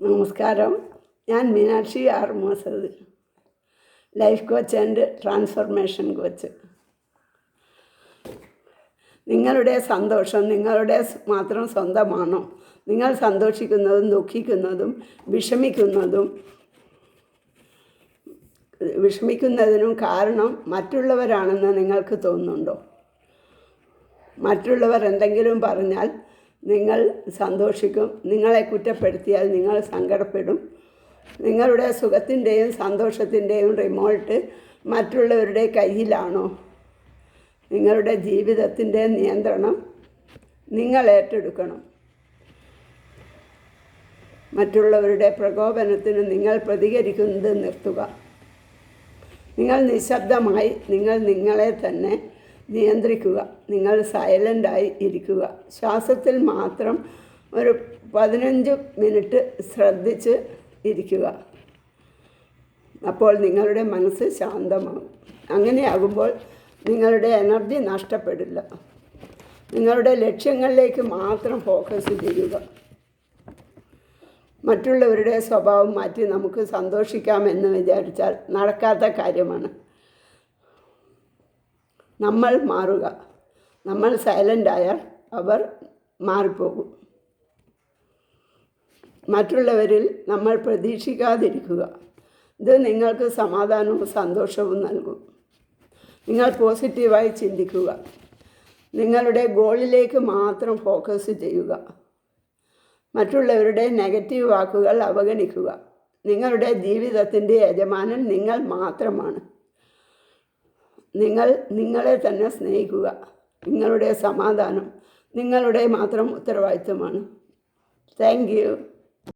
നമസ്കാരം. ഞാൻ Meenakshi R Moosath, life coach and transformation coach. നിങ്ങളുടെ സന്തോഷം നിങ്ങളുടെ മാത്രം സ്വന്തമാണോ? നിങ്ങൾ സന്തോഷിക്കുന്നതും ദുഃഖിക്കുന്നതും വിഷമിക്കുന്നതിനും കാരണം മറ്റുള്ളവരാണെന്ന് നിങ്ങൾക്ക് തോന്നുന്നുണ്ടോ? മറ്റുള്ളവർ എന്തെങ്കിലും പറഞ്ഞാൽ നിങ്ങൾ സന്തോഷിക്കും, നിങ്ങളെ കുറ്റപ്പെടുത്തിയാൽ നിങ്ങൾ സങ്കടപ്പെടും. നിങ്ങളുടെ സുഖത്തിൻ്റെയും സന്തോഷത്തിൻ്റെയും റിമോട്ട് മറ്റുള്ളവരുടെ കയ്യിലാണോ? നിങ്ങളുടെ ജീവിതത്തിൻ്റെ നിയന്ത്രണം നിങ്ങൾ ഏറ്റെടുക്കണം. മറ്റുള്ളവരുടെ പ്രകോപനത്തിന് നിങ്ങൾ പ്രതികരിക്കുന്നത് നിർത്തുക. നിങ്ങൾ നിശബ്ദമായി നിങ്ങളെ തന്നെ നിയന്ത്രിക്കുക. നിങ്ങൾ സൈലൻ്റായി ഇരിക്കുക. ശ്വാസത്തിൽ മാത്രം ഒരു 15 മിനിറ്റ് ശ്രദ്ധിച്ച് ഇരിക്കുക. അപ്പോൾ നിങ്ങളുടെ മനസ്സ് ശാന്തമാകും. അങ്ങനെയാകുമ്പോൾ നിങ്ങളുടെ എനർജി നഷ്ടപ്പെടില്ല. നിങ്ങളുടെ ലക്ഷ്യങ്ങളിലേക്ക് മാത്രം ഫോക്കസ് ചെയ്യുക. മറ്റുള്ളവരുടെ സ്വഭാവം മാറ്റി നമുക്ക് സന്തോഷിക്കാമെന്ന് വിചാരിച്ചാൽ നടക്കാത്ത കാര്യമാണ്. നമ്മൾ മാറുക. നമ്മൾ സൈലൻ്റായാൽ അവർ മാറിപ്പോകും. മറ്റുള്ളവരിൽ നമ്മൾ പ്രതീക്ഷിക്കാതിരിക്കുക. ഇത് നിങ്ങൾക്ക് സമാധാനവും സന്തോഷവും നൽകും. നിങ്ങൾ പോസിറ്റീവായി ചിന്തിക്കുക. നിങ്ങളുടെ ഗോളിലേക്ക് മാത്രം ഫോക്കസ് ചെയ്യുക. മറ്റുള്ളവരുടെ നെഗറ്റീവ് വാക്കുകൾ അവഗണിക്കുക. നിങ്ങളുടെ ജീവിതത്തിൻ്റെ യജമാനൻ നിങ്ങൾ മാത്രമാണ്. നിങ്ങൾ നിങ്ങളെ തന്നെ സ്നേഹിക്കുക. നിങ്ങളുടെ സമാധാനം നിങ്ങളുടെ മാത്രം ഉത്തരവാദിത്തമാണ്. Thank you.